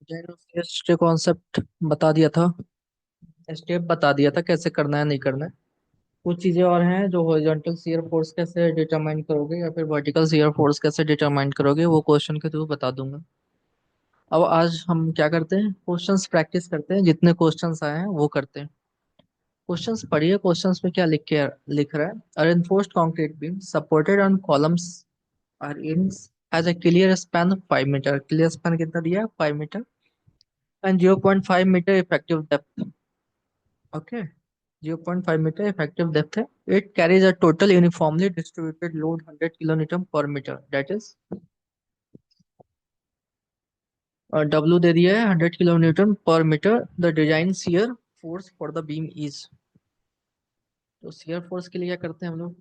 के कॉन्सेप्ट बता दिया था। स्टेप बता दिया था कैसे करना है नहीं करना है। कुछ चीजें और हैं जो हॉरिजॉन्टल शियर फोर्स कैसे डिटरमाइन करोगे या फिर वर्टिकल शियर फोर्स कैसे डिटरमाइन करोगे वो क्वेश्चन के थ्रू बता दूंगा। अब आज हम क्या करते हैं, क्वेश्चंस प्रैक्टिस करते हैं, जितने क्वेश्चंस आए हैं वो करते हैं। क्वेश्चंस पढ़िए, क्वेश्चंस में क्या लिख रहा है। अ reinforced concrete beam supported on columns are in has a clear span of 5 metre. Clear span कितना दिया है? 5 metre. And 0.5 metre effective depth. Okay, 0.5 metre effective depth है। It carries a total uniformly distributed load 100 kilo newton per metre, that is W दे दिया है 100 kilo newton per metre. The design shear force for the beam is. तो shear force के लिए क्या करते हैं हम लोग?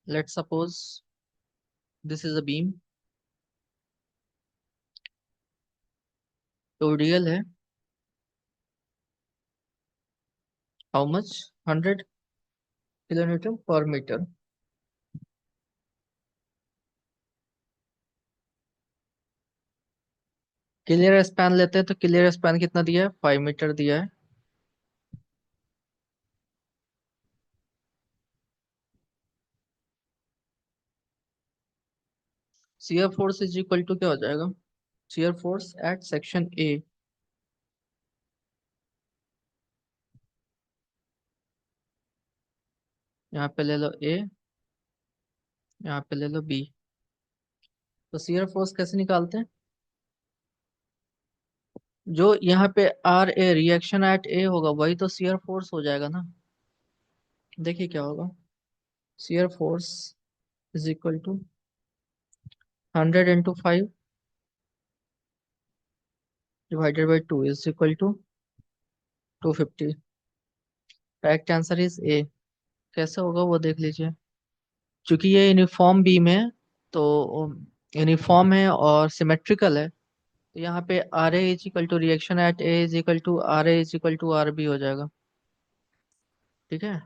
Let suppose this is a beam, ODL है। How much? 100 kilo newton per metre. Clear span लेते हैं तो क्लियर स्पैन कितना दिया है? 5 मीटर दिया है। Shear force is equal to क्या हो जाएगा? Shear force at section A. यहाँ पे ले लो ए, यहाँ पे ले लो बी। तो शियर फोर्स कैसे निकालते हैं? जो यहाँ पे R A reaction at A होगा वही तो शियर फोर्स हो जाएगा ना। देखिए क्या होगा। Shear force is equal to 100 × 5 divided by 2 is equal to 250। Correct answer is A. कैसे होगा वो देख लीजिए। क्योंकि ये यूनिफॉर्म बीम है, तो यूनिफॉर्म है और सिमेट्रिकल है, तो यहाँ पे R A is equal to reaction at A is equal to R A is equal to R B हो जाएगा। ठीक है,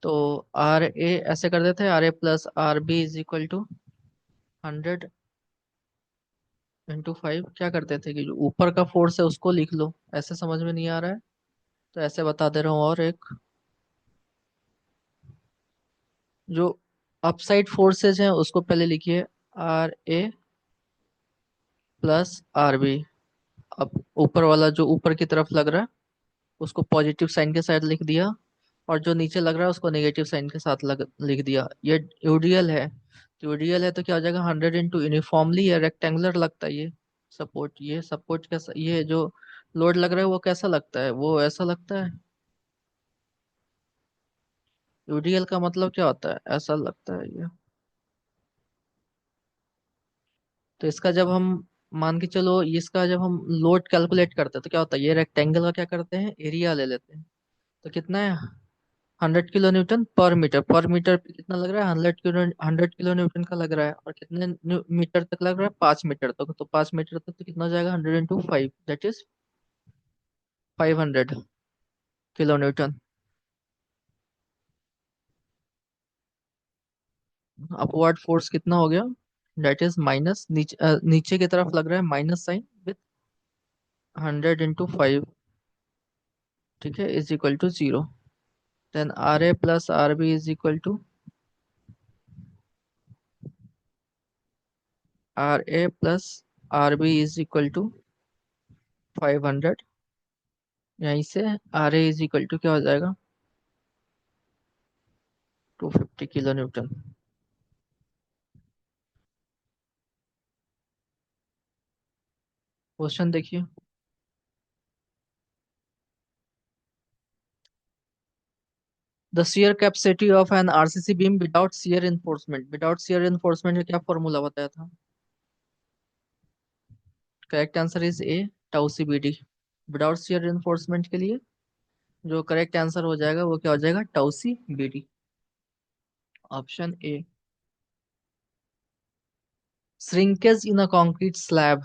तो आर ए ऐसे कर देते हैं, R A plus R B is equal to 100 × 5। क्या करते थे कि जो ऊपर का फोर्स है उसको लिख लो। ऐसे समझ में नहीं आ रहा है तो ऐसे बता दे रहा हूँ। और एक जो अपसाइड फोर्सेज हैं उसको पहले लिखिए, R A plus R B. अब ऊपर वाला जो ऊपर की तरफ लग रहा है उसको पॉजिटिव साइन के साथ लिख दिया, और जो नीचे लग रहा है उसको नेगेटिव साइन के साथ लिख दिया। ये यूडीएल है, तो यूडीएल है तो क्या हो जाएगा? 100 × यूनिफॉर्मली या रेक्टेंगुलर लगता है ये सपोर्ट। ये सपोर्ट कैसा, ये जो लोड लग रहा है वो कैसा लगता है? वो ऐसा लगता है। यूडीएल का मतलब क्या होता है? ऐसा लगता है ये। तो इसका जब हम मान के चलो, इसका जब हम लोड कैलकुलेट करते हैं तो क्या होता है? ये रेक्टेंगल का क्या करते हैं? एरिया ले लेते हैं। तो कितना है? 100 किलो न्यूटन पर मीटर। पर मीटर पे कितना लग रहा है? 100 किलो न्यूटन का लग रहा है। और कितने मीटर तक लग रहा है? 5 मीटर तक। तो 5 मीटर तक तो कितना हो जाएगा? 100 × 5, that is 500 kilo Newton. Upward force कितना हो गया? दैट इज माइनस, नीचे की तरफ लग रहा है माइनस साइन विथ 100 × 5। ठीक है, is equal to 0। Then R A plus R B is equal to R A plus R B is equal to 500। यहीं से आर ए इज इक्वल टू क्या हो जाएगा? 250 किलो न्यूटन। क्वेश्चन देखिए। The shear capacity of an RCC beam without shear reinforcement. Without shear reinforcement का क्या formula बताया था? Correct answer is A, tau c b d. Without shear enforcement के लिए जो करेक्ट आंसर हो जाएगा वो क्या हो जाएगा? Tau c b d, option A. Shrinkage in a concrete slab.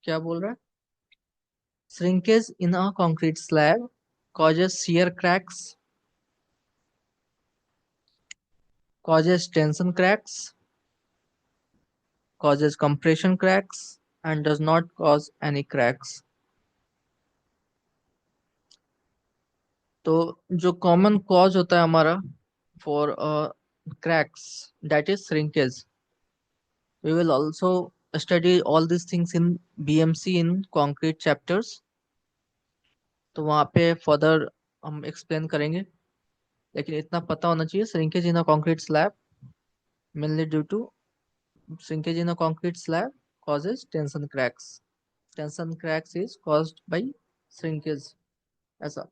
क्या बोल रहा है? Shrinkage in a concrete slab causes shear cracks, causes tension cracks, causes compression cracks and does not cause any cracks. तो जो common cause होता है हमारा for cracks, that is shrinkage. We will also study all these things in BMC in concrete chapters. तो वहाँ पे further हम explain करेंगे, लेकिन इतना पता होना चाहिए shrinkage in a concrete slab mainly due to shrinkage in a concrete slab causes tension cracks. Tension cracks is caused by shrinkage, ऐसा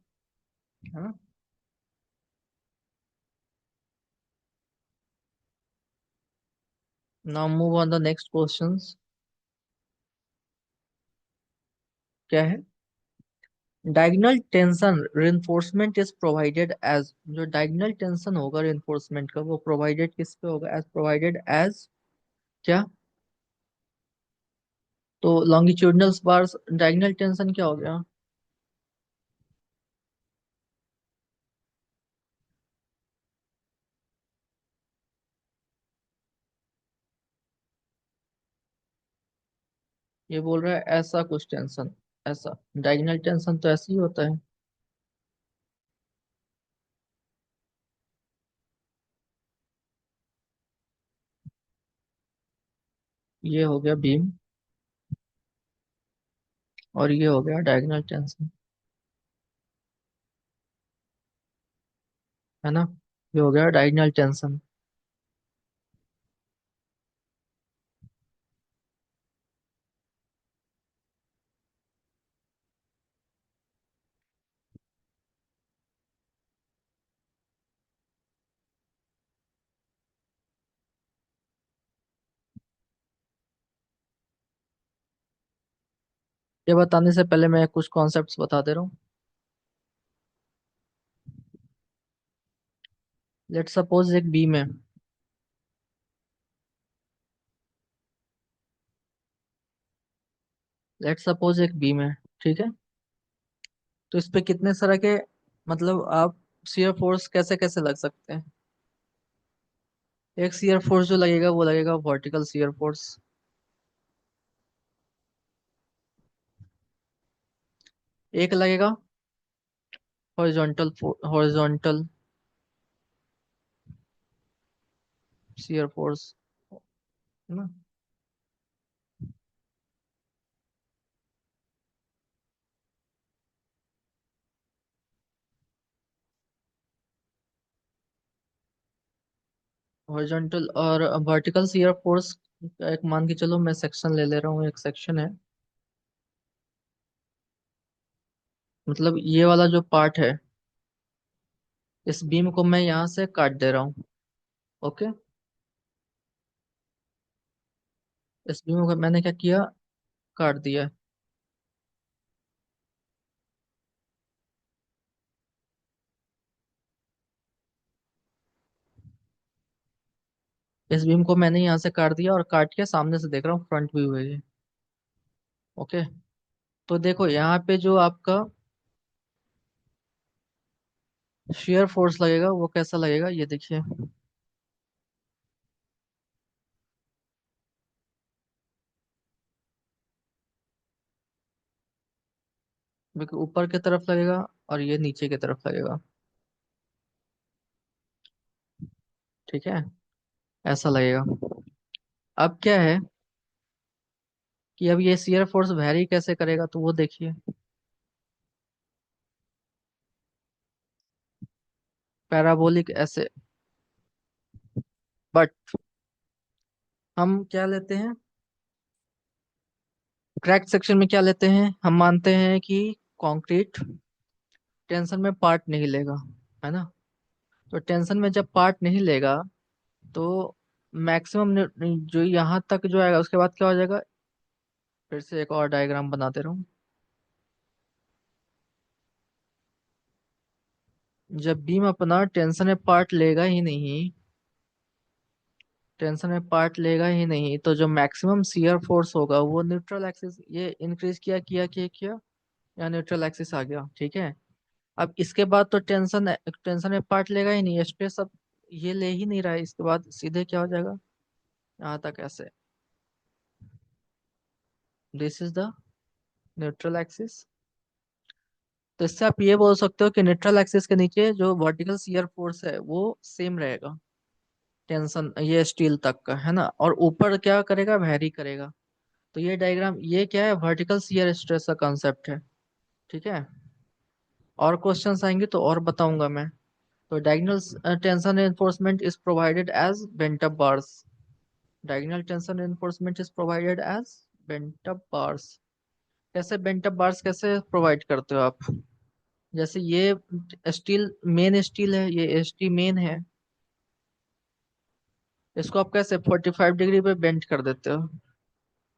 है ना. Now move on the next questions. क्या है? Diagonal tension reinforcement is provided as, जो diagonal tension होगा reinforcement का वो provided किस पे होगा? as provided as क्या? तो longitudinal bars डायगोनल टेंशन क्या हो गया? ये बोल रहा है ऐसा कुछ टेंशन, ऐसा डायगोनल टेंशन तो ऐसे ही होता है. ये हो गया बीम और ये हो गया डायगोनल टेंशन, है ना. ये हो गया डायगोनल टेंशन. ये बताने से पहले मैं कुछ कॉन्सेप्ट्स बता दे रहा हूँ. लेट सपोज एक बीम है. लेट सपोज एक बीम है, ठीक है. तो इस पे कितने तरह के, मतलब आप शियर फोर्स कैसे कैसे लग सकते हैं? एक शियर फोर्स जो लगेगा वो लगेगा वर्टिकल शियर फोर्स. एक लगेगा हॉरिजॉन्टल, हॉरिजॉन्टल शियर फोर्स, है ना. हॉरिजॉन्टल और वर्टिकल शियर फोर्स. एक मान के चलो मैं सेक्शन ले ले रहा हूँ, एक सेक्शन है. मतलब ये वाला जो पार्ट है, इस बीम को मैं यहाँ से काट दे रहा हूँ. ओके. इस बीम को मैंने क्या किया? काट दिया. इस बीम को मैंने यहाँ से काट दिया और काट के सामने से देख रहा हूँ, फ्रंट व्यू है ये. ओके. तो देखो यहाँ पे जो आपका शेयर फोर्स लगेगा वो कैसा लगेगा, ये देखिए. देखो ऊपर की तरफ लगेगा और ये नीचे की तरफ लगेगा. ठीक है, ऐसा लगेगा. अब क्या है कि अब ये शेयर फोर्स वैरी कैसे करेगा, तो वो देखिए. पैराबोलिक ऐसे. बट हम क्या लेते हैं, क्रैक सेक्शन में क्या लेते हैं, हम मानते हैं कि कंक्रीट टेंशन में पार्ट नहीं लेगा, है ना. तो टेंशन में जब पार्ट नहीं लेगा तो मैक्सिमम जो यहाँ तक जो आएगा उसके बाद क्या हो जाएगा. फिर से एक और डायग्राम बना दे रहा हूँ. जब बीम अपना टेंशन में पार्ट लेगा ही नहीं, टेंशन में पार्ट लेगा ही नहीं, तो जो मैक्सिमम शियर फोर्स होगा वो न्यूट्रल एक्सिस, ये इंक्रीज किया या न्यूट्रल एक्सिस आ गया. ठीक है. अब इसके बाद तो टेंशन टेंशन में पार्ट लेगा ही नहीं, स्ट्रेस अब ये ले ही नहीं रहा है, इसके बाद सीधे क्या हो जाएगा, यहाँ तक ऐसे. This is the neutral axis. तो इससे आप ये बोल सकते हो कि न्यूट्रल एक्सिस के नीचे जो वर्टिकल शियर फोर्स है वो सेम रहेगा, टेंशन ये स्टील तक का है ना, और ऊपर क्या करेगा, वैरी करेगा। तो ये डायग्राम ये क्या है, वर्टिकल शियर स्ट्रेस का कॉन्सेप्ट है। ठीक है, और क्वेश्चंस आएंगे तो और बताऊंगा मैं। तो diagonal tension reinforcement is provided as bent up bars। Diagonal tension reinforcement is provided as bent up bars। कैसे बेंट अप बार्स कैसे प्रोवाइड करते हो आप? जैसे ये स्टील मेन स्टील है, ये एसटी मेन है, इसको आप कैसे 45 डिग्री पे बेंट कर देते हो,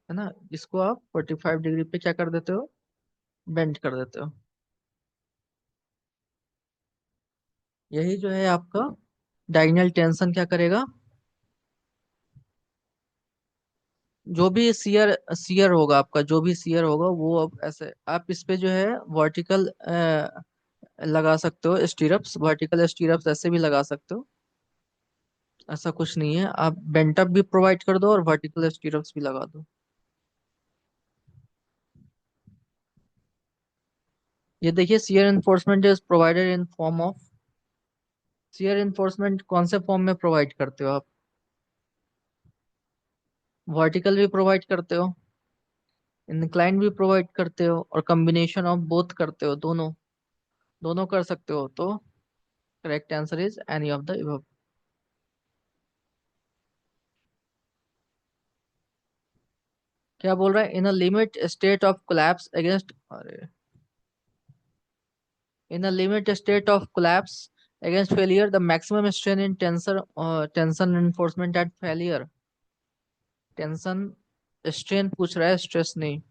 है ना, इसको आप 45 डिग्री पे क्या कर देते हो, बेंट कर देते हो। यही जो है आपका डायगोनल टेंशन क्या करेगा, जो भी सियर सियर होगा आपका, जो भी सियर होगा वो अब ऐसे आप इस पे जो है वर्टिकल लगा सकते हो स्टीरप्स, वर्टिकल स्टीरप्स ऐसे भी लगा सकते हो। ऐसा कुछ नहीं है, आप बेंटअप भी प्रोवाइड कर दो और वर्टिकल स्टीरप्स भी लगा दो। ये देखिए shear reinforcement is provided in form of, shear reinforcement कौन से फॉर्म में प्रोवाइड करते हो आप? वर्टिकल भी प्रोवाइड करते हो, इंक्लाइन भी प्रोवाइड करते हो, और कॉम्बिनेशन ऑफ बोथ करते हो, दोनों दोनों कर सकते हो। तो correct answer is any of the above। क्या बोल रहा है, in a limit state of collapse against, अरे, in a limit state of collapse against failure the maximum strain in tensor, tension enforcement at failure. Tension strain पूछ रहा है, stress नहीं,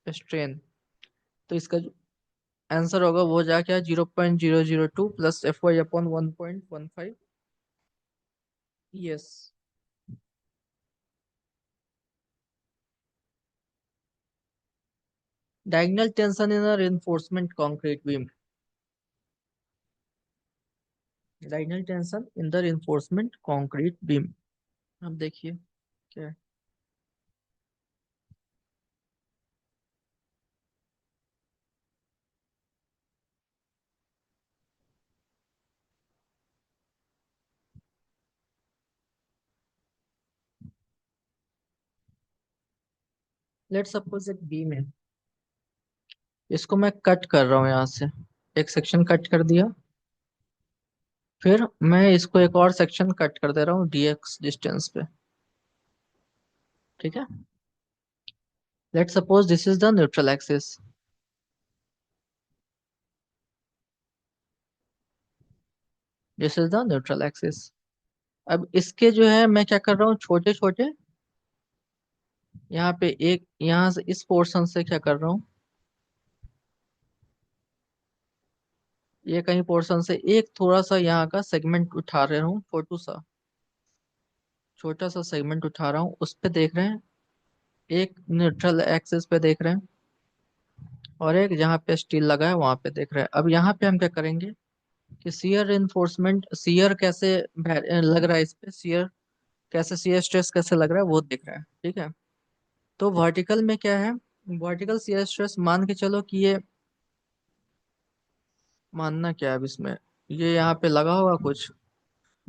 strain. तो इसका जो आंसर होगा वो जाके 0.002 plus f y upon 1.15। Yes. Diagonal tension in a reinforcement concrete beam, diagonal tension in the reinforcement concrete beam। अब देखिए क्या है। लेट सपोज एक बीम है, इसको मैं कट कर रहा हूँ यहाँ से, एक सेक्शन कट कर दिया, फिर मैं इसको एक और सेक्शन कट कर दे रहा हूँ dx डिस्टेंस पे। ठीक है, late suppose this is the neutral axis, this is the neutral axis. अब इसके जो है मैं क्या कर रहा हूँ, छोटे छोटे यहाँ पे एक, यहाँ से इस पोर्शन से क्या कर रहा हूँ, ये कहीं पोर्शन से एक थोड़ा सा यहाँ का सेगमेंट उठा रहा हूँ, छोटू सा, छोटा सा सेगमेंट उठा रहा हूँ, उस पे देख रहे हैं, एक न्यूट्रल एक्सिस पे देख रहे हैं, और एक जहाँ पे स्टील लगा है वहां पे देख रहे हैं। अब यहाँ पे हम क्या करेंगे कि सियर इन्फोर्समेंट, सियर कैसे लग रहा है इस पे, सियर कैसे, सियर स्ट्रेस कैसे लग रहा है वो देख रहा है। ठीक है, तो वर्टिकल में क्या है, वर्टिकल सियर स्ट्रेस मान के चलो कि ये, मानना क्या है अब इसमें, ये यहाँ पे लगा होगा कुछ।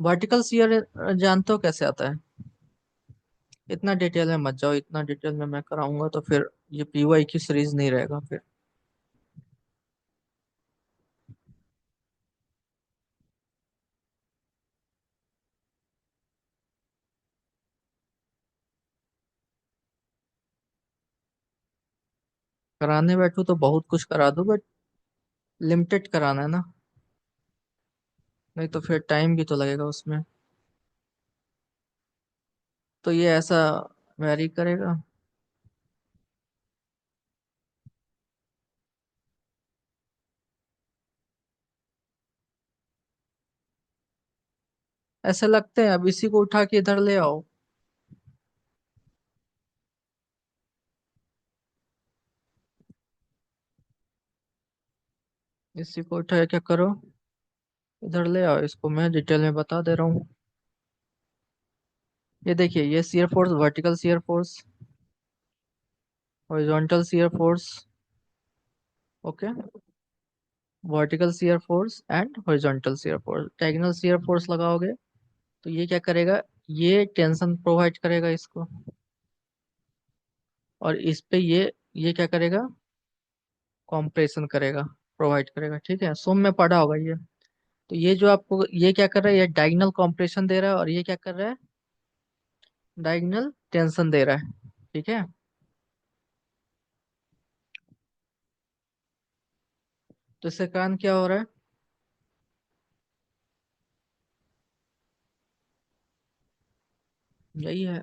वर्टिकल शियर जानते हो कैसे आता है? इतना डिटेल में मत जाओ, इतना डिटेल में मैं कराऊंगा तो फिर ये पीवाई की सीरीज नहीं रहेगा फिर। कराने बैठू तो बहुत कुछ करा दूं, बट लिमिटेड कराना है ना, नहीं तो फिर टाइम भी तो लगेगा उसमें। तो ये ऐसा वेरी करेगा। ऐसे लगते हैं, अब इसी को उठा के इधर ले आओ, इसी को उठा के क्या करो, इधर ले आओ, इसको मैं डिटेल में बता दे रहा हूँ। ये देखिए, ये shear force, vertical shear force, horizontal shear force, okay, vertical shear force and horizontal shear force. Diagonal shear force लगाओगे तो ये क्या करेगा, ये टेंशन प्रोवाइड करेगा इसको, और इस पे ये क्या करेगा, कॉम्प्रेशन करेगा, प्रोवाइड करेगा। ठीक है, सोम में पढ़ा होगा ये। तो ये जो आपको ये क्या कर रहा है, ये डायगोनल कॉम्प्रेशन दे रहा है, और ये क्या कर रहा है, डायगोनल टेंशन दे रहा है। ठीक है, तो इसके कारण क्या हो रहा है, यही है,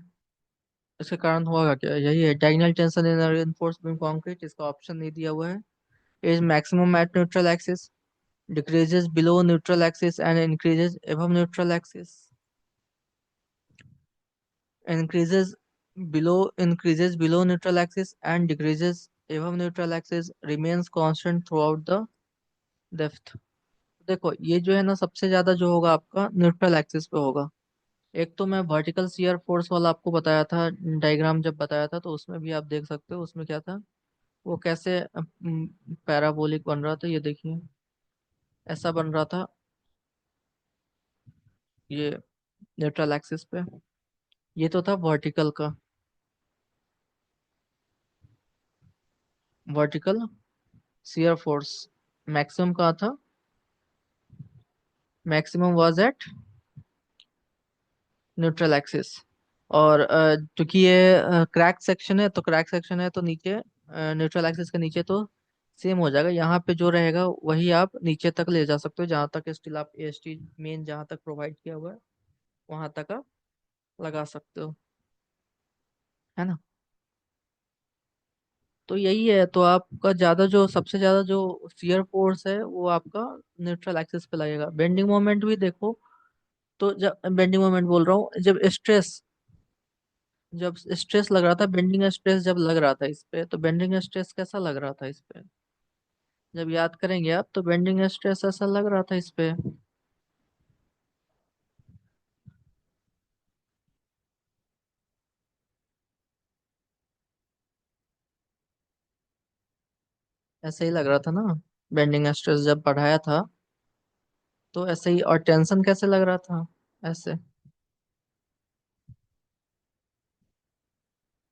इसके कारण होगा क्या, यही है, diagonal tension in reinforced beam concrete. इसका ऑप्शन नहीं दिया हुआ है। Is maximum at neutral axis, decreases below neutral axis and increases above neutral axis, increases below neutral axis and decreases above neutral axis, remains constant throughout the depth। देखो ये जो है ना, सबसे ज्यादा जो होगा आपका न्यूट्रल एक्सिस पे होगा। एक तो मैं वर्टिकल शियर फोर्स वाला आपको बताया था, डायग्राम जब बताया था, तो उसमें भी आप देख सकते हो, उसमें क्या था, वो कैसे पैराबोलिक बन रहा था, ये देखिए ऐसा बन रहा था, ये न्यूट्रल एक्सिस पे। ये तो था वर्टिकल का, वर्टिकल शियर फोर्स मैक्सिमम कहाँ था, maximum was at neutral axis. और क्योंकि ये क्रैक सेक्शन है, तो क्रैक सेक्शन है तो नीचे न्यूट्रल एक्सिस के नीचे तो सेम हो जाएगा, यहाँ पे जो रहेगा वही आप नीचे तक ले जा सकते हो, जहाँ तक स्टील आप ए स्टील मेन जहाँ तक प्रोवाइड किया हुआ है वहां तक आप लगा सकते हो, है ना। तो यही है, तो आपका ज्यादा जो सबसे ज्यादा जो शियर फोर्स है वो आपका न्यूट्रल एक्सिस पे लगेगा। बेंडिंग मोमेंट भी देखो, तो जब बेंडिंग मोमेंट बोल रहा हूँ, जब स्ट्रेस लग रहा था, बेंडिंग स्ट्रेस जब लग रहा था इस पे, तो बेंडिंग स्ट्रेस कैसा लग रहा था इस पे, जब याद करेंगे आप, तो बेंडिंग स्ट्रेस ऐसा लग रहा था इस पे, ऐसे ही लग रहा था ना, बेंडिंग स्ट्रेस जब बढ़ाया था तो ऐसे ही। और टेंशन कैसे लग रहा था, ऐसे।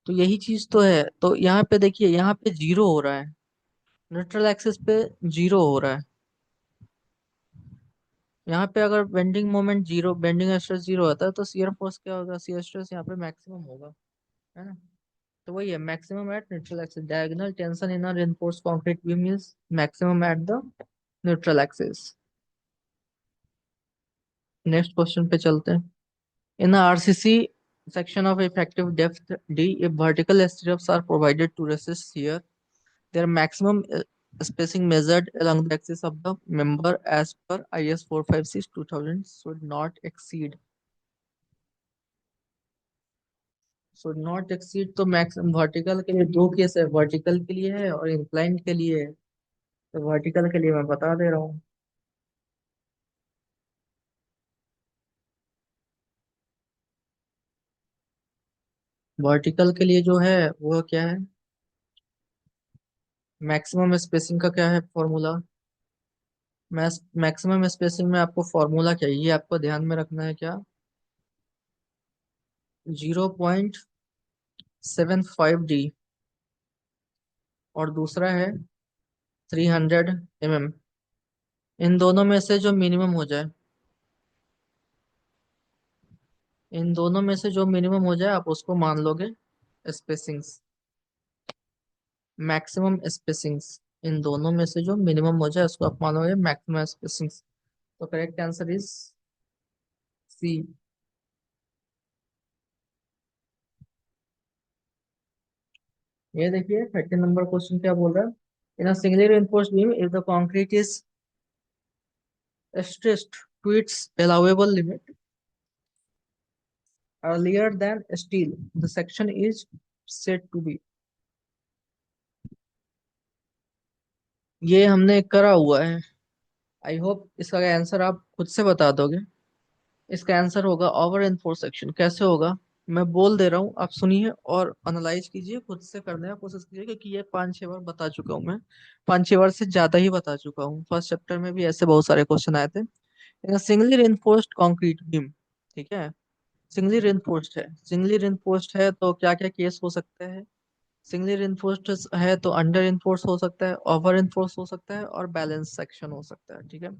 तो यही चीज तो है, तो यहाँ पे देखिए, यहाँ पे जीरो हो रहा है, न्यूट्रल एक्सिस पे जीरो हो रहा है। यहाँ पे अगर bending moment zero, bending stress zero होता है, तो शियर फोर्स क्या होगा, शियर स्ट्रेस यहाँ पे मैक्सिमम होगा, है ना। तो वही है, मैक्सिमम एट न्यूट्रल एक्सिस, डायगोनल टेंशन इन अ reinforced concrete beam is maximum at the neutral axis। Next question पे चलते हैं। In RCC section of effective depth D, if vertical stirrups are provided to resist shear, their maximum spacing measured along the axis of the member as per IS 456/2000 should not exceed। तो maximum vertical के लिए दो case है, vertical के लिए है और incline के लिए है। तो वर्टिकल के लिए मैं बता दे रहा हूँ, वर्टिकल के लिए जो है वो क्या है, मैक्सिमम स्पेसिंग का क्या है फॉर्मूला, मैक्सिमम स्पेसिंग में आपको फॉर्मूला क्या है, ये आपको ध्यान में रखना है क्या, 0.75D, और दूसरा है 300 mm। इन दोनों में से जो मिनिमम हो जाए, इन दोनों में से जो मिनिमम हो जाए आप उसको मान लोगे स्पेसिंग्स, मैक्सिमम स्पेसिंग्स। इन दोनों में से जो मिनिमम हो जाए उसको आप मानोगे मैक्सिमम स्पेसिंग्स। तो करेक्ट आंसर इज सी। ये देखिए 30 नंबर क्वेश्चन क्या बोल रहा है, in a singly reinforced beam if the concrete is stressed to its allowable limit earlier than steel, the section is said to be। ये हमने करा हुआ है, आई होप इसका आंसर आप खुद से बता दोगे। इसका आंसर होगा ओवर एंफोर्स सेक्शन। कैसे होगा, मैं बोल दे रहा हूँ, आप सुनिए और एनालाइज कीजिए, खुद से करने का कोशिश कीजिए, क्योंकि ये 5-6 बार बता चुका हूँ मैं। 5-6 बार से ज्यादा ही बता चुका हूँ, फर्स्ट चैप्टर में भी ऐसे बहुत सारे क्वेश्चन आए थे। सिंगली रेनफोर्स्ड कंक्रीट बीम, ठीक है, सिंगली रेनफोर्स्ड है तो क्या क्या केस हो सकते हैं? सिंगली रेनफोर्स्ड है तो अंडर रेनफोर्स हो सकता है, ओवर रेनफोर्स हो सकता है, और बैलेंस सेक्शन हो सकता है, ठीक है।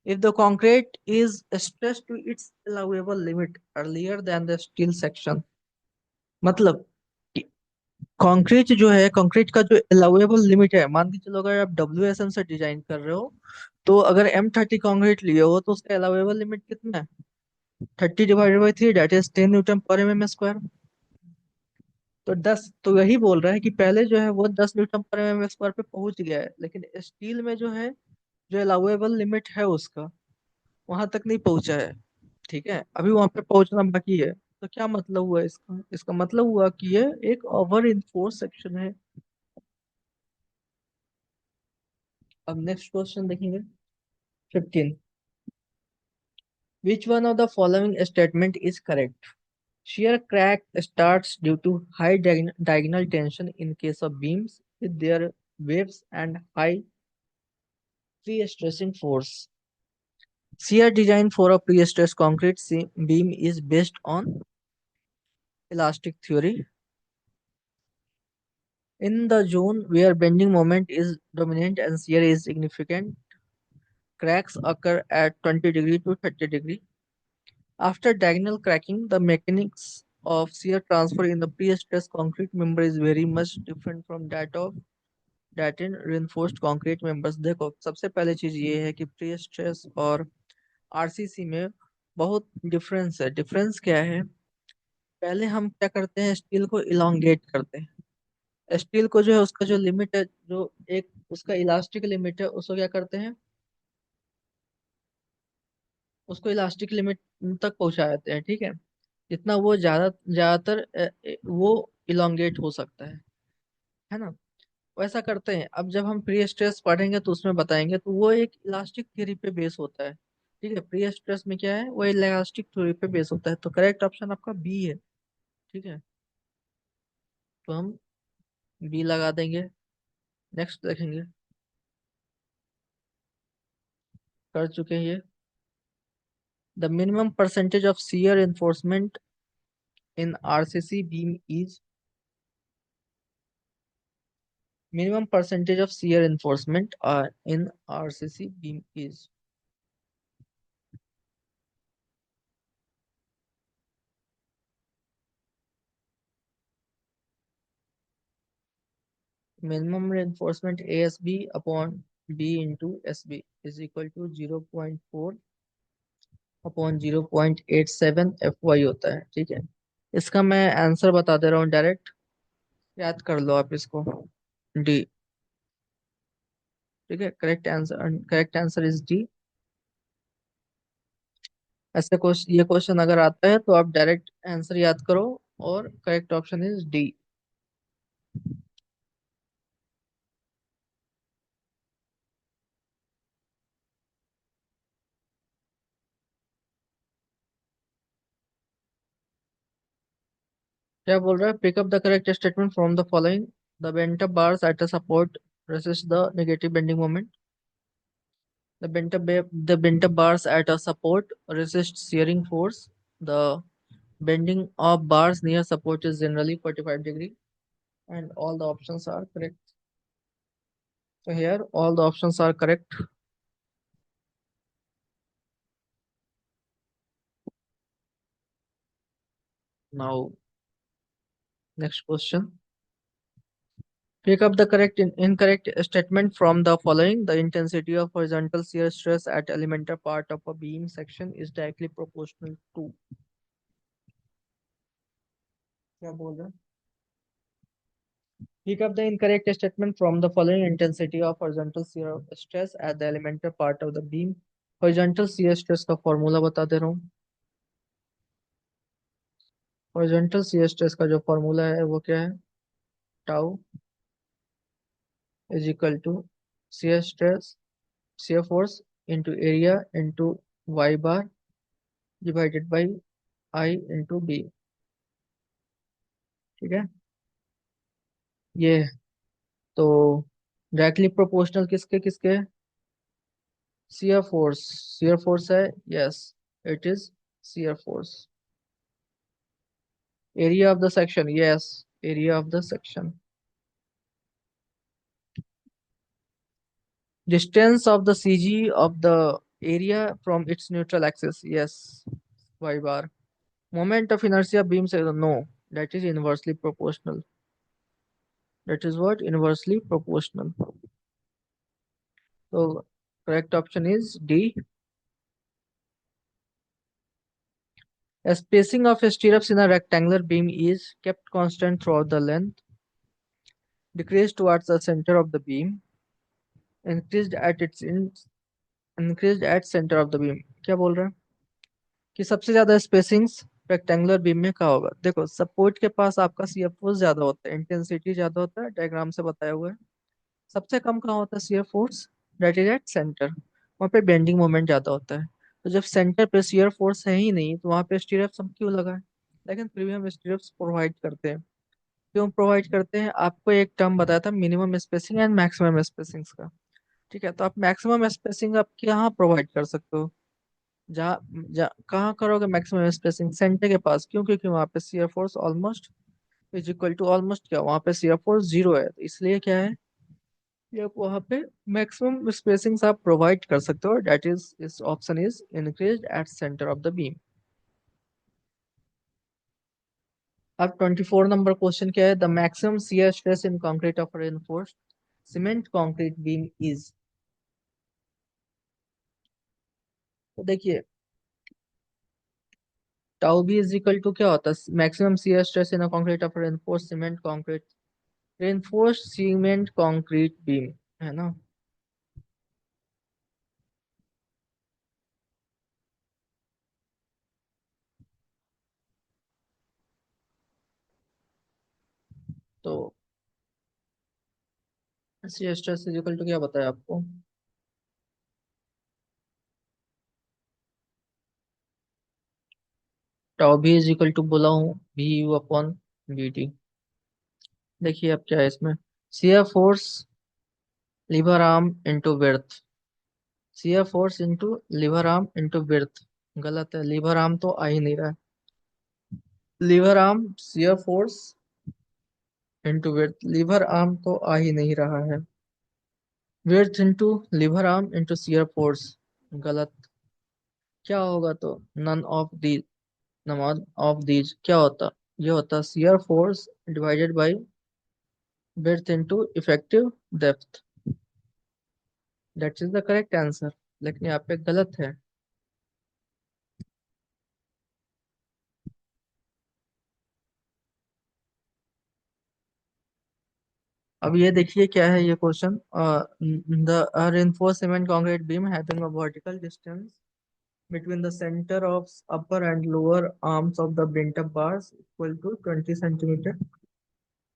If the concrete is stretched to its allowable limit earlier than the steel section, मतलब कंक्रीट जो है, कंक्रीट का जो अलाउेबल लिमिट है, मान के चलो अगर आप WSM से डिजाइन कर रहे हो, तो अगर M30 कंक्रीट लिए हो तो उसका अलाउेबल लिमिट कितना है? 30/3, दैट इज 10 Nm/mm²। तो 10, तो यही बोल रहा है कि पहले जो है वो 10 Nm/mm² पे पहुंच गया है, लेकिन स्टील में जो है, जो अलाउेबल लिमिट है उसका, वहां तक नहीं पहुंचा है, ठीक है, अभी वहां पे पहुंचना बाकी है। तो क्या मतलब हुआ इसका? इसका मतलब हुआ कि ये एक ओवर इन्फोर्स सेक्शन है। अब नेक्स्ट क्वेश्चन देखेंगे, 15। Which one of the following statement is correct? Shear crack starts due to high diagonal tension in case of beams with their waves and high pre-stressing force. Shear design for a pre-stressed concrete beam is based on elastic theory. In the zone where bending moment is dominant and shear is significant, cracks occur at 20° to 30°. After diagonal cracking, the mechanics of shear transfer in the pre-stressed concrete member is very much different from that in reinforced concrete members। देखो, सबसे पहले चीज ये है कि pre stress और RCC में बहुत डिफरेंस है। डिफरेंस क्या है? पहले हम क्या करते हैं, स्टील को इलोंगेट करते हैं। स्टील को जो है उसका जो लिमिट है, जो एक उसका इलास्टिक लिमिट है, उसको क्या करते हैं, उसको इलास्टिक लिमिट तक पहुंचा देते हैं, ठीक है। जितना वो ज्यादातर वो इलोंगेट हो सकता है ना। वैसा करते हैं। अब जब हम प्री स्ट्रेस पढ़ेंगे तो उसमें बताएंगे, तो वो एक इलास्टिक थ्योरी पे बेस होता है, ठीक है। प्री स्ट्रेस में क्या है, वो इलास्टिक थ्योरी पे बेस होता है, तो करेक्ट ऑप्शन आपका बी है, ठीक है। तो हम बी लगा देंगे। नेक्स्ट देखेंगे, कर चुके हैं ये। The minimum percentage of shear enforcement in RCC beam is, minimum percentage of shear enforcement in RCC beam is, minimum reinforcement ASB upon B into SB is equal to 0.4 upon 0.87 FY होता है, ठीक है। इसका मैं answer बता दे रहा हूँ direct, याद कर लो आप इसको, डी, ठीक है। Correct answer is D. ऐसे क्वेश्चन, ये क्वेश्चन अगर आता है तो आप डायरेक्ट आंसर याद करो, और करेक्ट ऑप्शन इज डी। क्या बोल रहा है? Pick up the correct statement from the following. The bent up bars at a support resist the negative bending moment. The bent up bars at a support resist shearing force. The bending of bars near support is generally 45°, and all the options are correct. So here all the options are correct. Now next question. Pick up the correct and incorrect statement from the following. The intensity of horizontal shear stress at elemental part of a beam section is directly proportional to, क्या बोल रहे हैं? Pick up the incorrect statement from the following. Intensity of horizontal shear stress at the elemental part of the beam. Horizontal shear stress का formula बता दे रहा हूँ। Horizontal shear stress का जो फॉर्मूला है वो क्या है? Tau is equal to shear stress, shear force into area into y bar divided by I into b। ठीक है। ये तो डायरेक्टली प्रोपोर्शनल किसके किसके, शियर फोर्स है। Yes, it is shear force. Area of the section, yes, area of the section. Distance of the CG of the area from its neutral axis, yes, Y bar. Moment of inertia beam से, no, that is inversely proportional. That is what, inversely proportional. तो correct option is D. Spacing of stirrups in a rectangular beam is kept constant throughout the length, decreased towards the center of the beam, increased at its ends, increased at center of the beam। क्या बोल रहा है कि सबसे ज्यादा spacings rectangular beam में कहाँ होगा? देखो, सपोर्ट के पास आपका सीएफ फोर्स ज्यादा होता है, इंटेंसिटी ज्यादा होता है, डायग्राम से बताया हुआ है। सबसे कम कहाँ होता है CF force? That is at centre, वहाँ पे बेंडिंग मोमेंट ज्यादा होता है। तो जब सेंटर पे शियर फोर्स है ही नहीं, तो वहाँ पे स्टीरअप्स हम क्यों लगाए? लेकिन फिर भी हम स्टीरअप्स प्रोवाइड करते हैं। क्यों प्रोवाइड करते हैं? आपको एक टर्म बताया था, minimum spacing and maximum spacing का। ठीक है, तो आप मैक्सिमम स्पेसिंग आप यहाँ प्रोवाइड कर सकते हो। जहाँ जहाँ कहाँ करोगे मैक्सिमम स्पेसिंग? सेंटर के पास। क्यों? क्योंकि वहाँ पे shear force almost is equal to almost, क्या वहाँ पे शियर फोर्स जीरो है, तो इसलिए क्या है, ये आप वहाँ पे मैक्सिमम स्पेसिंग आप प्रोवाइड कर सकते हो। दैट इज, इस option is increase at centre of the beam. अब 24 नंबर क्वेश्चन क्या है? The maximum shear stress in concrete of reinforced cement concrete beam is. तो देखिए, tau b is equal to क्या होता है? Maximum shear stress in concrete of reinforced cement concrete, reinforced cement concrete beam, है ना? तो shear stress is equal to क्या बताया आपको? Tau b is equal to बोला हूँ b u upon b t. देखिए अब क्या है इसमें, shear force lever arm into width, shear force into lever arm into width. गलत है, लीवर आर्म तो आ ही नहीं रहा है। Lever arm shear force into width, lever arm तो आ ही नहीं रहा है। Width into lever arm into shear force, गलत। क्या होगा तो? None of the, none of these क्या होता? ये होता shear force divided by width into effective depth. That is the correct answer, लेकिन यहाँ पे गलत है। अब ये देखिए क्या है ये question, the reinforcement concrete beam having a vertical distance between the center of upper and lower arms of the bent up bars equal to 20 centimeter,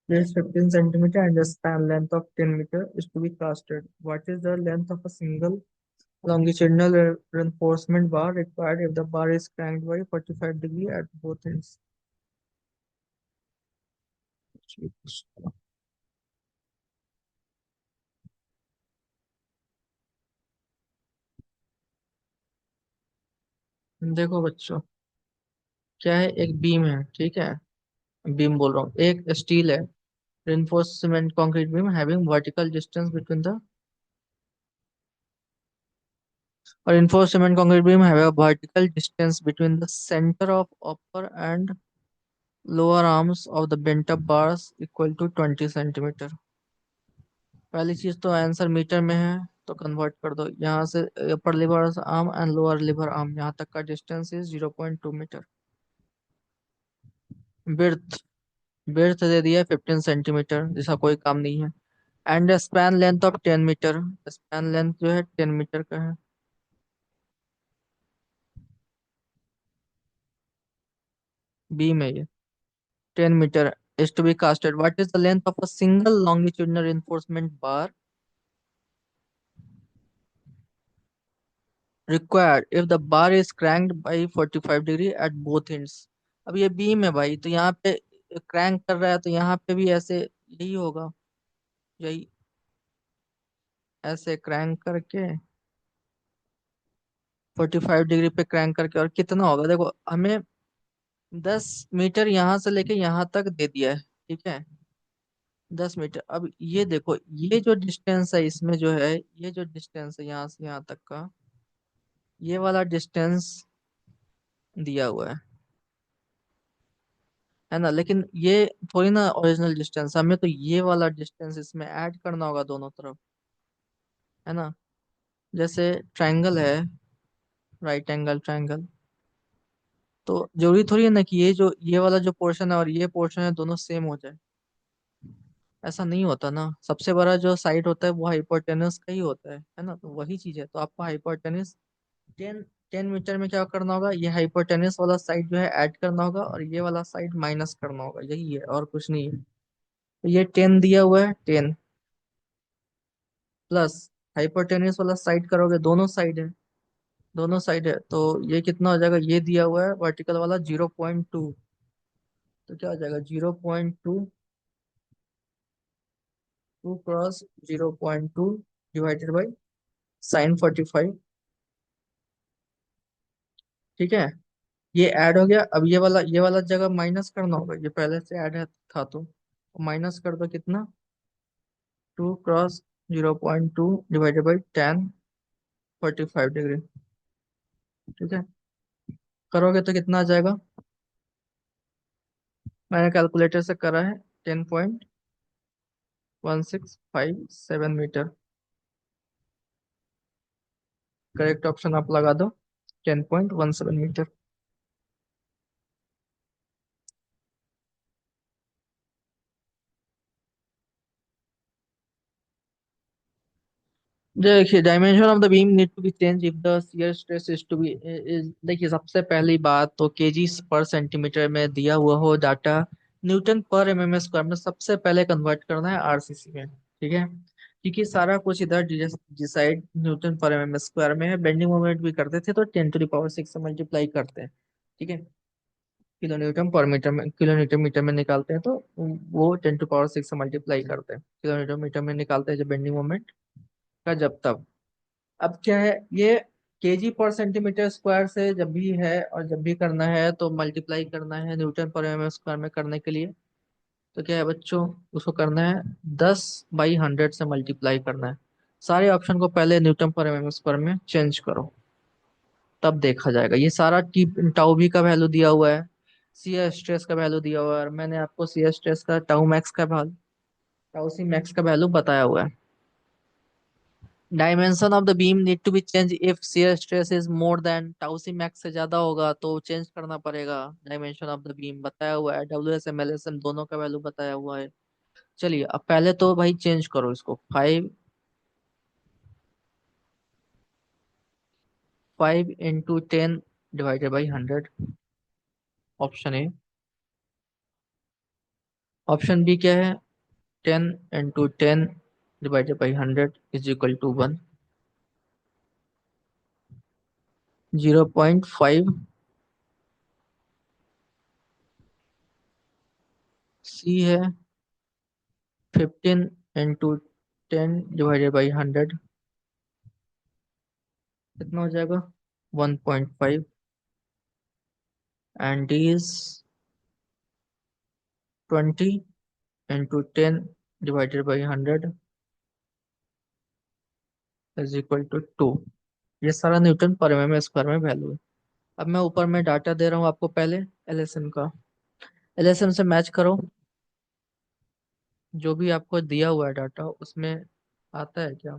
place 15 centimeter and a span length of 10 meter is to be casted. What is the length of a single longitudinal reinforcement bar required if the bar is cranked by 45 degree at both ends? देखो बच्चों, क्या है, एक beam है, ठीक है, beam बोल रहा हूँ, एक स्टील है, reinforcement concrete beam having vertical distance between the, or reinforcement concrete beam have a vertical distance between the center of upper and lower arms of the bent up bars equal to 20 centimeter। पहली चीज तो answer metre में है, तो convert कर दो यहाँ से। Upper lever arm and lower lever arm यहाँ तक का distance is 0.2 metre. Breadth, breadth दे दिया 15 सेंटीमीटर, जिसका कोई काम नहीं है। And span length of 10 metre, span length जो है 10 मीटर का है। बीम है ये, 10 meter is to be casted. What is the length of a single longitudinal reinforcement bar required if the bar is cranked by 45 degree at both ends? अब ये beam है भाई, तो यहाँ पे क्रैंक कर रहा है तो यहाँ पे भी ऐसे यही होगा, यही ऐसे क्रैंक करके 45 डिग्री पे क्रैंक करके, और कितना होगा देखो हमें 10 मीटर यहाँ से लेके यहाँ तक दे दिया है, ठीक है। 10 मीटर। अब ये देखो, ये जो डिस्टेंस है इसमें जो है, ये जो डिस्टेंस है यहाँ से यहाँ तक का, ये वाला डिस्टेंस दिया हुआ है ना। लेकिन ये थोड़ी ना ओरिजिनल डिस्टेंस, हमें तो ये वाला डिस्टेंस इसमें ऐड करना होगा दोनों तरफ, है ना। जैसे ट्रायंगल है, राइट एंगल ट्रायंगल, तो जरूरी थोड़ी है ना कि ये वाला जो पोर्शन है और ये पोर्शन है दोनों सेम हो जाए। ऐसा नहीं होता ना, सबसे बड़ा जो साइड होता है वो हाइपोटेनस का ही होता है ना। तो वही चीज है, तो आपको हाइपोटेनस 10 10 मीटर में क्या करना होगा, ये हाइपोटेनस वाला साइड जो है ऐड करना होगा और ये वाला साइड माइनस करना होगा, यही है और कुछ नहीं है। तो ये 10 दिया हुआ है, 10 प्लस हाइपोटेन्यूस वाला साइड करोगे, दोनों साइड है, दोनों साइड है, तो ये कितना हो जाएगा, ये दिया हुआ है वर्टिकल वाला 0.2, तो क्या हो जाएगा 0.2, 2 क्रॉस 0.2 डिवाइडेड बाई sin 45। ठीक है, ये ऐड हो गया। अब ये वाला जगह माइनस करना होगा, ये पहले से ऐड है था तो माइनस कर दो, कितना 2 cross 0.2 divided by tan 45 degree. ठीक है, करोगे तो कितना आ जाएगा, मैंने कैलकुलेटर से करा है, 10.1657 मीटर। करेक्ट ऑप्शन आप लगा दो, 10.17 मीटर। देखिए, dimension of the beam need to be change if the shear stress is to be, देखिए सबसे पहली बात तो केजी पर सेंटीमीटर में दिया हुआ हो डाटा, न्यूटन पर एमएम स्क्वायर में सबसे पहले कन्वर्ट करना है आरसीसी में, ठीक है। क्योंकि सारा कुछ इधर डिसाइड न्यूटन पर एमएम स्क्वायर में है, बेंडिंग मोमेंट भी करते थे तो 10 टू द पावर 6 से मल्टीप्लाई करते हैं, ठीक है। किलो न्यूटन पर मीटर में, किलो न्यूटन मीटर में निकालते हैं तो वो 10 टू पावर 6 से मल्टीप्लाई करते हैं, किलो न्यूटन मीटर में निकालते हैं जब बेंडिंग मोमेंट का, जब तब। अब क्या है, ये केजी पर सेंटीमीटर स्क्वायर से जब भी है और जब भी करना है तो मल्टीप्लाई करना है न्यूटन पर एम स्क्वायर में करने के लिए, तो क्या है बच्चों, उसको करना है 10/100 से मल्टीप्लाई करना है। सारे ऑप्शन को पहले न्यूटन पर एम स्क्वायर में चेंज करो, तब देखा जाएगा। ये सारा टी टाउ भी का वैल्यू दिया हुआ है, सी एस स्ट्रेस का वैल्यू दिया हुआ है, और मैंने आपको सी एस स्ट्रेस का टाउ मैक्स का वैल्यू, टाउ सी मैक्स का वैल्यू बताया हुआ है। Dimension of the beam need to be change if shear stress is more than, tau c max से ज्यादा होगा तो चेंज करना पड़ेगा। डायमेंशन ऑफ द बीम बताया हुआ है, W S M L S M दोनों का वैल्यू बताया हुआ है। चलिए अब पहले तो भाई चेंज करो इसको, 5 5 × 10 divided by 100, option A. Option B क्या है, 10 × 10 divided by 100 is equal to 1। 0.5। C है 15 × 10 डिवाइडेड बाई 100, कितना हो जाएगा 1.5। And D is 20 × 10 divided by 100 is equal to 2। ये सारा न्यूटन पर एम स्क्वायर में वैल्यू है। अब मैं ऊपर में डाटा दे रहा हूँ आपको, पहले एलएसएम का, एलएसएम से मैच करो, जो भी आपको दिया हुआ है डाटा उसमें आता है क्या।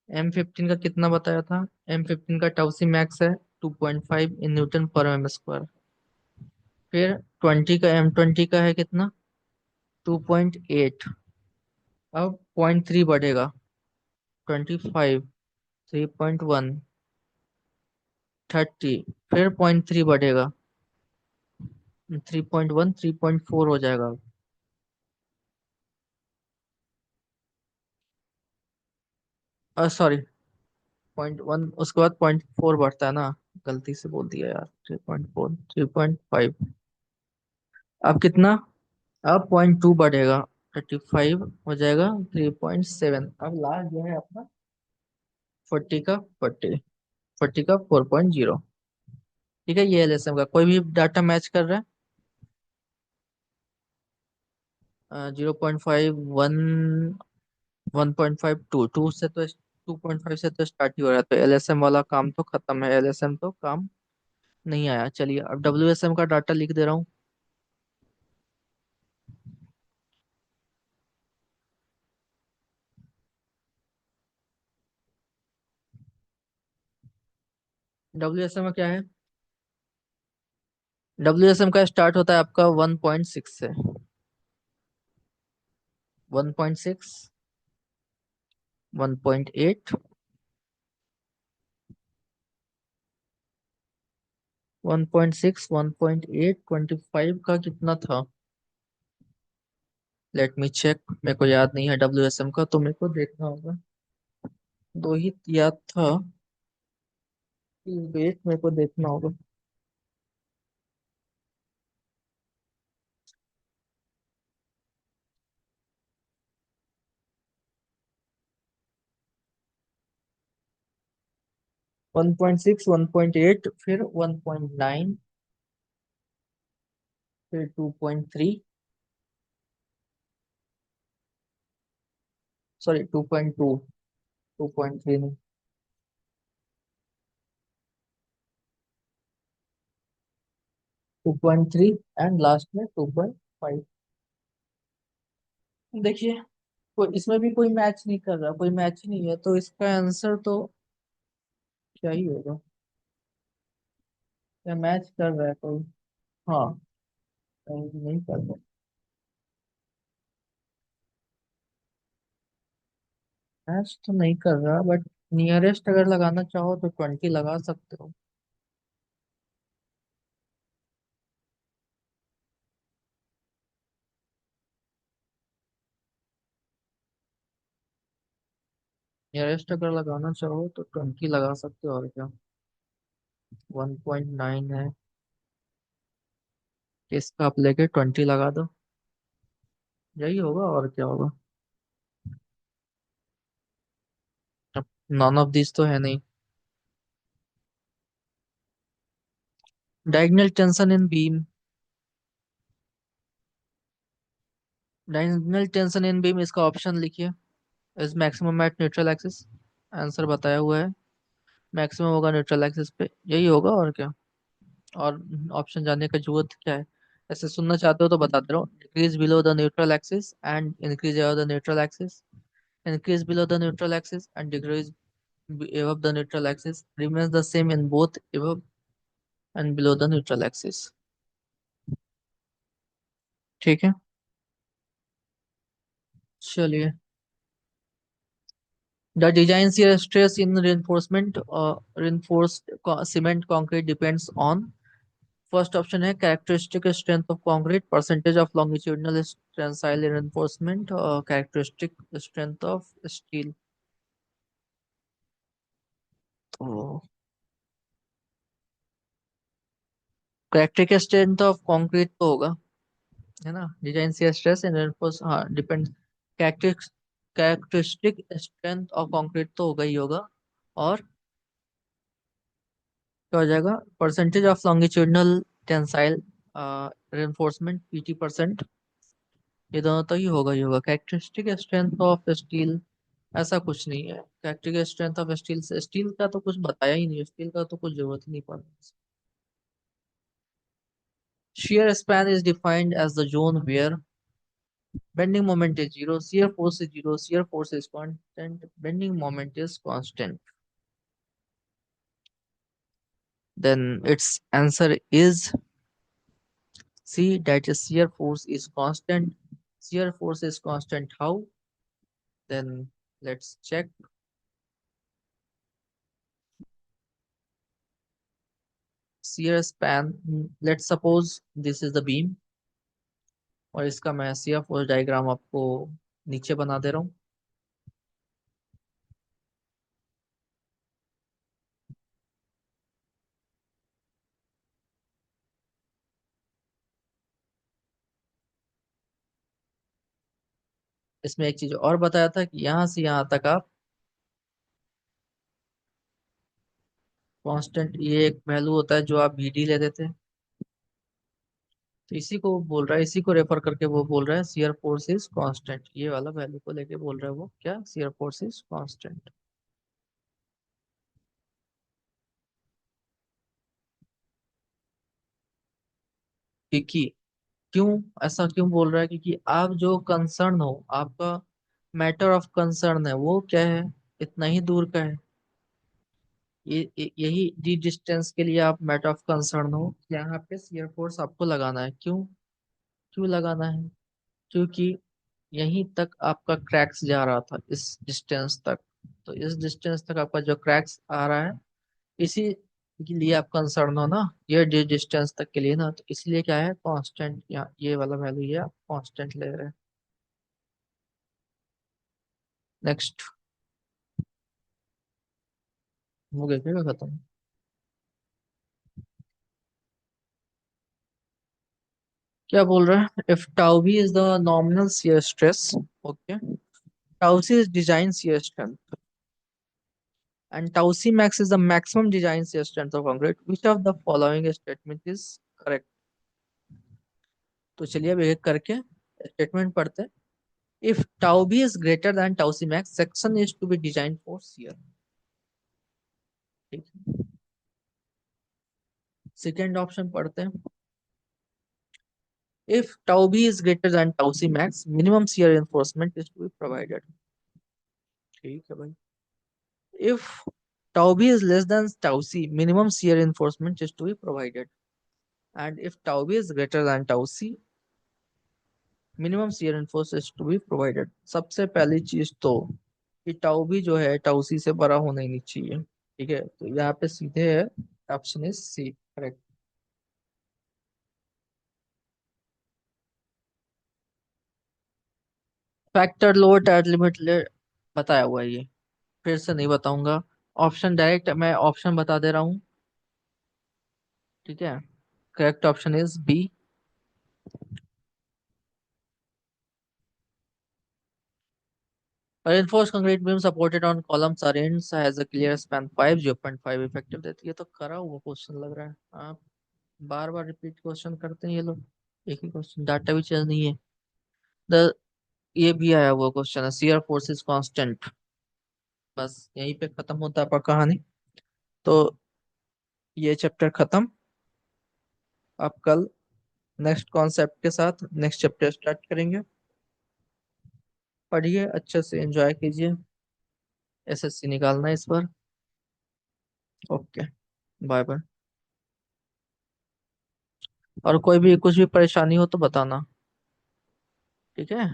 M15 का कितना बताया था, M15 का टाउसी मैक्स है 2.5 इन न्यूटन पर एम स्क्वायर। फिर 20 का, M20 का है कितना, 2.8। अब 0.3 बढ़ेगा, 25, 3.1, 30, फिर 0.3 बढ़ेगा, 3.1, 3.4 हो जाएगा। सॉरी, 0.1 उसके बाद 0.4 बढ़ता है ना, गलती से बोल दिया यार, 3.4, 3.5। अब कितना? अब 0.2 बढ़ेगा, 35 हो जाएगा 3.7। अब लास्ट जो है अपना 40 का 4.0। ठीक है, ये एलएसएम का कोई भी डाटा मैच कर रहा है। 0.5, 1.5, टू से तो 2.5 से तो स्टार्ट ही हो रहा है, तो एलएसएम वाला काम तो खत्म है, एलएसएम तो काम नहीं आया। चलिए अब डब्ल्यूएसएम का डाटा लिख दे रहा हूँ। डब्ल्यूएसएम में क्या है? डब्ल्यूएसएम का स्टार्ट होता है आपका 1.6 से। 1.6, 1.8, 1.6, 1.8, 25 का कितना था? लेट मी चेक, मेरे को याद नहीं है डब्ल्यूएसएम का, तो मेरे को देखना होगा। दो ही याद था, वेट मेरे को देखना होगा। 1.6, 1.8, फिर 1.9, फिर 2.3, सॉरी 2.2, 2.3 नहीं, 2.3, एंड लास्ट में 2.5। देखिए, कोई इसमें भी कोई मैच नहीं कर रहा, कोई मैच ही नहीं है, तो इसका आंसर तो क्या ही होगा? क्या मैच कर रहा है कोई? हाँ, नहीं कर रहा। मैच तो नहीं कर रहा, बट नियरेस्ट अगर लगाना चाहो तो 20 लगा सकते हो। नियरेस्ट अगर लगाना चाहो तो 20 लगा सकते हो, और क्या। 1.9 है, इसका आप लेके 20 लगा दो, यही होगा और क्या होगा। अब नॉन ऑफ दिस तो है नहीं। Diagonal tension in beam. Diagonal tension in beam, इसका ऑप्शन लिखिए। Is maximum at neutral axis, answer बताया हुआ है। मैक्सिमम होगा न्यूट्रल एक्सिस पे, यही होगा और क्या। और ऑप्शन जानने का जरूरत क्या है? ऐसे सुनना चाहते हो तो बताते रहो। Decrease below the neutral axis and increase above the neutral axis, increase below the neutral axis and decrease above the neutral axis, remains the same in both above and below the neutral axis। ठीक है, चलिए। The design shear stress in reinforced cement concrete depends on, first option है characteristic strength of concrete, percentage of longitudinal tensile reinforcement, characteristic strength of steel। तो characteristic strength of concrete तो होगा, है ना। Design से स्ट्रेस एंड रेनफोर्स, हाँ depend. Characteristic strength of concrete तो होगा ही होगा। और क्या हो जाएगा? Percentage of longitudinal tensile reinforcement, 80%। ये दोनों तो ही होगा ही होगा। कैरेक्टरिस्टिक स्ट्रेंथ ऑफ स्टील, ऐसा कुछ नहीं है। कैरेक्टरिस्टिक स्ट्रेंथ ऑफ स्टील से, स्टील का तो कुछ बताया ही नहीं, स्टील का तो कुछ जरूरत ही नहीं पड़ा। shear span is defined as the zone where bending moment is zero, shear force is zero, shear force is constant, bending moment is constant. Then its answer is C, that is shear force is constant. Shear force is constant. How? Then let's check. Shear span. Let's suppose this is the beam, और इसका मैं shear force diagram आपको नीचे बना दे रहा हूँ। इसमें एक चीज और बताया था कि यहाँ से यहाँ तक आप कांस्टेंट, ये एक वैल्यू होता है जो आप VD ले देते हैं। तो इसी को वो बोल रहा है, इसी को रेफर करके वो बोल रहा है शियर फोर्स इज कांस्टेंट। ये वाला वैल्यू को लेके बोल रहा है वो क्या, शियर फोर्स इज कांस्टेंट। क्योंकि क्यों ऐसा क्यों बोल रहा है, क्योंकि आप जो कंसर्न हो, आपका मैटर ऑफ कंसर्न है वो क्या है, इतना ही दूर का है। यही डी डिस्टेंस के लिए आप मैटर ऑफ कंसर्न हो, यहाँ पे शियर फोर्स आपको लगाना है। क्यों, क्यों लगाना है, क्योंकि यहीं तक आपका क्रैक्स जा रहा था, इस डिस्टेंस तक। तो इस डिस्टेंस तक आपका जो क्रैक्स आ रहा है, इसी के लिए आप कंसर्न हो ना, ये डिस्टेंस तक के लिए ना, तो इसलिए क्या है कांस्टेंट, या ये वाला वैल्यू ये आप कांस्टेंट ले रहे हैं। नेक्स्ट, हो गया क्या खत्म। क्या बोल रहा है, if tau b is the nominal shear stress, okay, tau c is design shear strength, and tau c max is the maximum design shear strength of concrete, which of the following statement is correct। तो चलिए अब एक करके statement पढ़ते हैं। If tau b is greater than tau c max, section is to be design for shear. ठीक है, second option पढ़ते हैं। If tau b is greater than tau c max, minimum shear enforcement is to be provided. ठीक है भाई। If tau b is less than tau c, minimum shear enforcement is to be provided. And if tau b is greater than tau c, minimum shear enforce to be provided. सबसे पहली चीज तो कि tau भी जो है tau सी से बड़ा होना ही नहीं चाहिए। ठीक है, तो यहाँ पे सीधे है, option is C correct. Factor lower tier limit ले बताया हुआ है ये, फिर से नहीं बताऊंगा। ऑप्शन डायरेक्ट मैं ऑप्शन बता दे रहा हूँ। ठीक है, correct option is B. Reinforced concrete beam supported on columns arranged has a clear span 5, 0.5 effective देती है। तो करा हुआ क्वेश्चन लग रहा है, आप बार बार रिपीट क्वेश्चन करते हैं ये लोग, एक ही क्वेश्चन, डाटा भी चेंज नहीं है। द ये भी आया हुआ क्वेश्चन है, शियर फोर्स इज कांस्टेंट। बस यहीं पे खत्म होता है आपका कहानी। तो ये चैप्टर खत्म। आप कल नेक्स्ट कॉन्सेप्ट के साथ नेक्स्ट चैप्टर स्टार्ट करेंगे। पढ़िए अच्छे से, एंजॉय कीजिए, SSC निकालना है इस बार। Okay, bye bye. और कोई भी कुछ भी परेशानी हो तो बताना। ठीक है,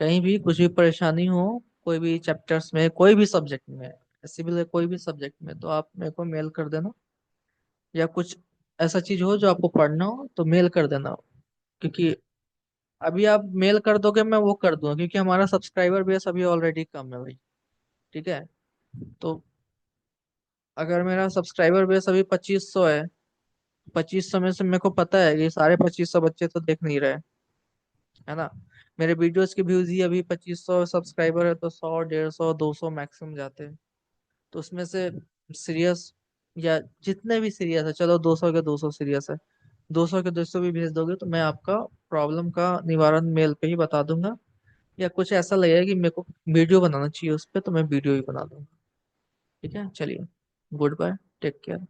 कहीं भी कुछ भी परेशानी हो, कोई भी चैप्टर्स में, कोई भी सब्जेक्ट में, सिविल कोई भी सब्जेक्ट में, तो आप मेरे को मेल कर देना। या कुछ ऐसा चीज हो जो आपको पढ़ना हो तो मेल कर देना। क्योंकि अभी आप मेल कर दोगे मैं वो कर दूंगा, क्योंकि हमारा सब्सक्राइबर बेस अभी ऑलरेडी कम है भाई। ठीक है, तो अगर मेरा सब्सक्राइबर बेस अभी 2500 है, 2500 में से मेरे को पता है कि साढ़े 2500 बच्चे तो देख नहीं रहे, है ना। मेरे वीडियोस के व्यूज ही अभी 2500 सब्सक्राइबर है, तो 100, 150, 200 मैक्सिमम जाते हैं। तो उसमें से सीरियस, या जितने भी सीरियस है, चलो 200 के 200 सीरियस है, 200 के 200 भी भेज दोगे तो मैं आपका प्रॉब्लम का निवारण मेल पे ही बता दूंगा। या कुछ ऐसा लगेगा कि मेरे को वीडियो बनाना चाहिए उस पर, तो मैं वीडियो ही बना दूंगा। ठीक है, चलिए, गुड बाय, टेक केयर।